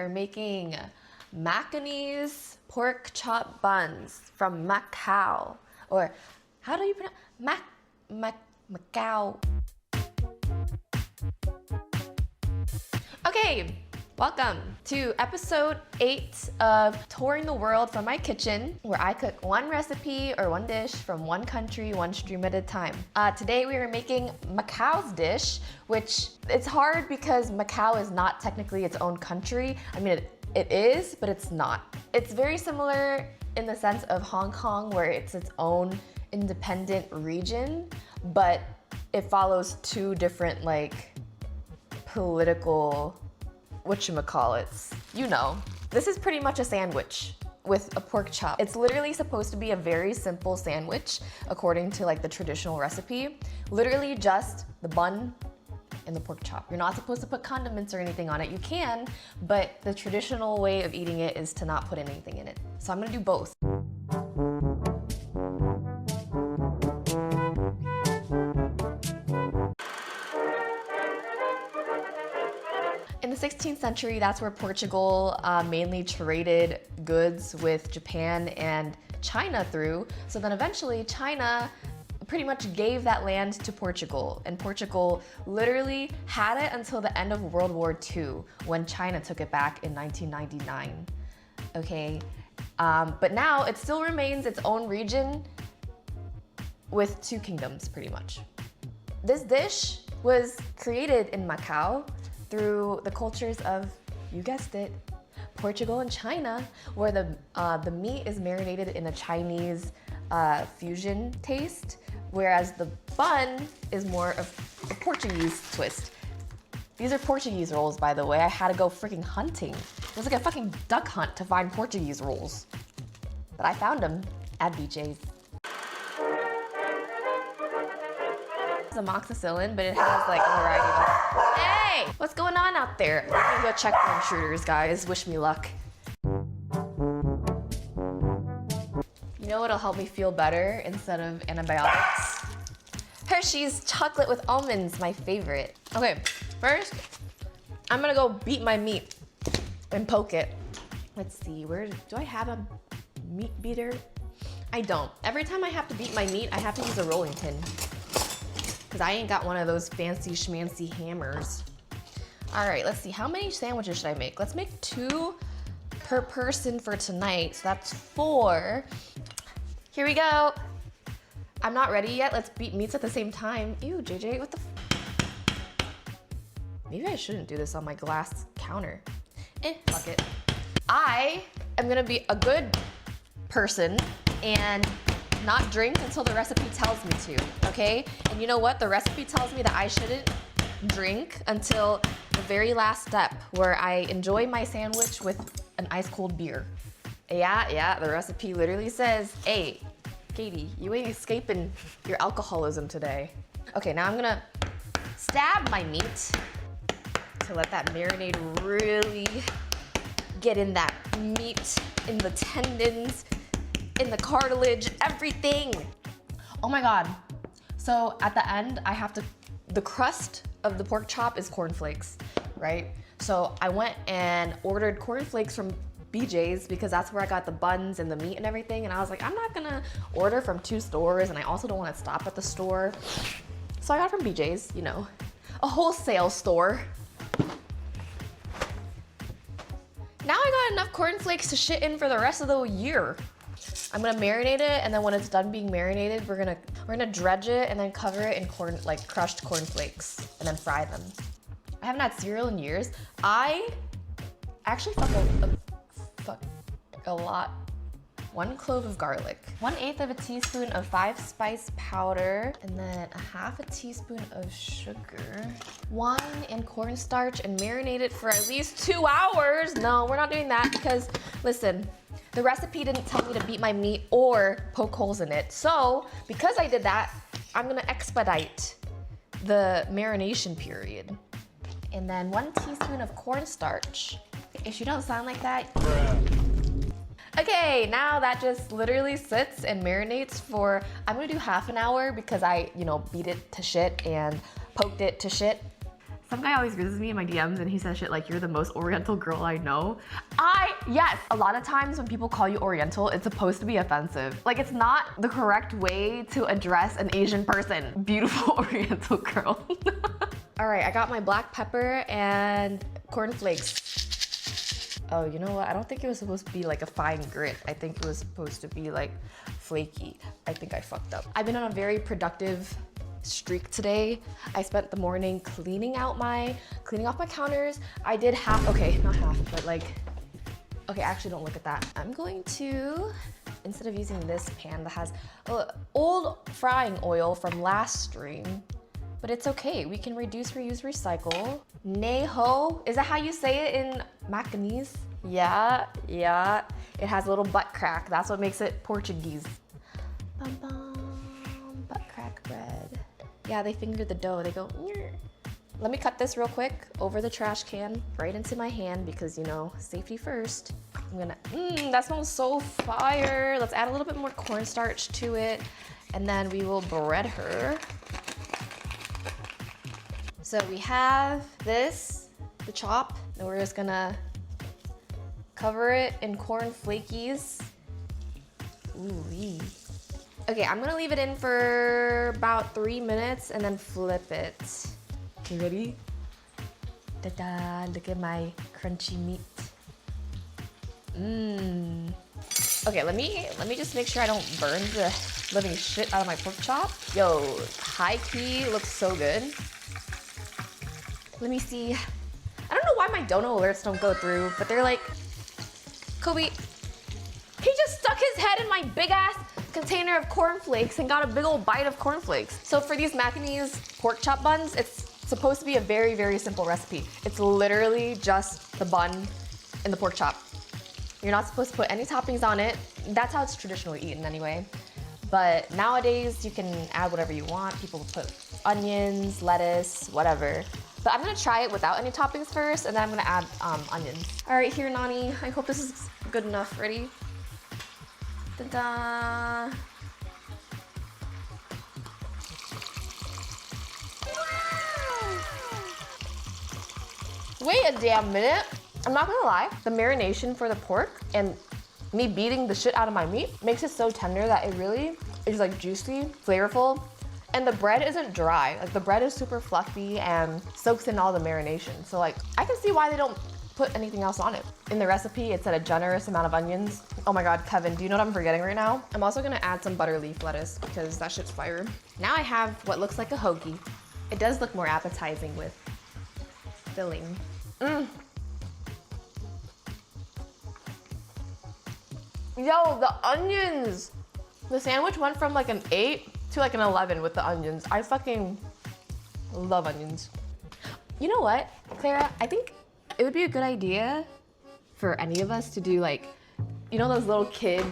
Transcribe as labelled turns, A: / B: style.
A: are making Macanese pork chop buns from MACAU, or how do you pronounce MACAU? Okay, welcome to episode 8 of Touring the World from my kitchen, where I cook one recipe or one dish from one country, one stream at a time. Today we are making MACAU's dish, which it's hard because MACAU is not technically its own country. I mean, it is, but it's not. It's very similar in the sense of Hong Kong, where it's its own independent region, but it follows two different like political whatchamacallits. You know, this is pretty much a sandwich with a pork chop. It's literally supposed to be a very simple sandwich according to like the traditional recipe. Literally just the bun and the pork chop. You're not supposed to put condiments or anything on it. You can, but the traditional way of eating it is to not put anything in it. So I'm gonna do both. In the 16th century, that's where Portugal mainly traded goods with Japan and China through. So then eventually China pretty much gave that land to Portugal, and Portugal literally had it until the end of World War II when China took it back in 1999. Okay, but now it still remains its own region with two kingdoms pretty much. This dish was created in MACAU through the cultures of, you guessed it, Portugal and China, where the meat is marinated in a Chinese fusion taste, whereas the bun is more of a Portuguese twist. These are Portuguese rolls, by the way. I had to go freaking hunting. It was like a fucking duck hunt to find Portuguese rolls. But I found them at BJ's. It's amoxicillin, but it has like a variety of... Hey! What's going on out there? Let me go check for intruders, guys. Wish me luck. You know what'll help me feel better instead of antibiotics? Hershey's chocolate with almonds, my favorite. Okay, first, I'm gonna go beat my meat and poke it. Let's see, where do I have a meat beater? I don't. Every time I have to beat my meat, I have to use a rolling pin, because I ain't got one of those fancy schmancy hammers. All right, let's see, how many sandwiches should I make? Let's make 2 per person for tonight, so that's 4. Here we go. I'm not ready yet. Let's beat meats at the same time. Ew, JJ, what the Maybe I shouldn't do this on my glass counter. Fuck it. I am gonna be a good person and not drink until the recipe tells me to, okay? And you know what? The recipe tells me that I shouldn't drink until the very last step, where I enjoy my sandwich with an ice cold beer. Yeah, the recipe literally says, hey, Katie, you ain't escaping your alcoholism today. Okay, now I'm gonna stab my meat to let that marinade really get in that meat, in the tendons, in the cartilage, everything. Oh my God. So at the end, the crust of the pork chop is cornflakes, right? So I went and ordered cornflakes from BJ's because that's where I got the buns and the meat and everything. And I was like, I'm not gonna order from 2 stores, and I also don't wanna stop at the store. So I got it from BJ's, you know, a wholesale store. Now I got enough cornflakes to shit in for the rest of the year. I'm gonna marinate it, and then when it's done being marinated, we're gonna dredge it and then cover it in crushed cornflakes and then fry them. I haven't had cereal in years. I actually fuck a lot. 1 clove of garlic, 1/8 of a teaspoon of 5-spice powder, and then 1/2 teaspoon of sugar. 1 in cornstarch, and marinate it for at least 2 hours. No, we're not doing that because, listen, the recipe didn't tell me to beat my meat or poke holes in it. So, because I did that, I'm gonna expedite the marination period. And then 1 teaspoon of cornstarch. If you don't sound like that, okay, now that just literally sits and marinates for, I'm gonna do half an hour because I, beat it to shit and poked it to shit. Some guy always visits me in my DMs and he says shit like, you're the most Oriental girl I know. Yes, a lot of times when people call you Oriental, it's supposed to be offensive. Like, it's not the correct way to address an Asian person. Beautiful Oriental girl. All right, I got my black pepper and cornflakes. Oh, you know what? I don't think it was supposed to be like a fine grit. I think it was supposed to be like flaky. I think I fucked up. I've been on a very productive streak today. I spent the morning cleaning off my counters. I did half, okay, not half, but like, okay, actually don't look at that. I'm going to, instead of using this pan that has old frying oil from last stream, but it's okay, we can reduce, reuse, recycle. Neho, is that how you say it in Macanese? Yeah, it has a little butt crack. That's what makes it Portuguese. Bum bum, butt crack bread. Yeah, they finger the dough. They go, nyeh. Let me cut this real quick over the trash can, right into my hand because, you know, safety first. I'm gonna, that smells so fire. Let's add a little bit more cornstarch to it and then we will bread her. So we have this, the chop, and we're just gonna cover it in corn flakies. Ooh-wee. Okay, I'm gonna leave it in for about 3 minutes and then flip it. You ready? Ta-da, look at my crunchy meat. Okay, let me just make sure I don't burn the living shit out of my pork chop. Yo, high key looks so good. Let me see. I don't know why my dono alerts don't go through, but they're like, Kobe, he just stuck his head in my big ass container of cornflakes and got a big old bite of cornflakes. So for these Macanese pork chop buns, it's supposed to be a very, very simple recipe. It's literally just the bun and the pork chop. You're not supposed to put any toppings on it. That's how it's traditionally eaten anyway. But nowadays you can add whatever you want. People put onions, lettuce, whatever. But I'm gonna try it without any toppings first, and then I'm gonna add onions. All right, here, Nani. I hope this is good enough. Ready? Ta-da! Wait a damn minute. I'm not gonna lie. The marination for the pork and me beating the shit out of my meat makes it so tender that it really is like juicy, flavorful. And the bread isn't dry. Like the bread is super fluffy and soaks in all the marination. So like, I can see why they don't put anything else on it. In the recipe, it said a generous amount of onions. Oh my God, Kevin, do you know what I'm forgetting right now? I'm also gonna add some butter leaf lettuce because that shit's fire. Now I have what looks like a hoagie. It does look more appetizing with filling. Yo, the onions! The sandwich went from like an 8 to like an 11 with the onions. I fucking love onions. You know what, Clara? I think it would be a good idea for any of us to do like, you know those little kid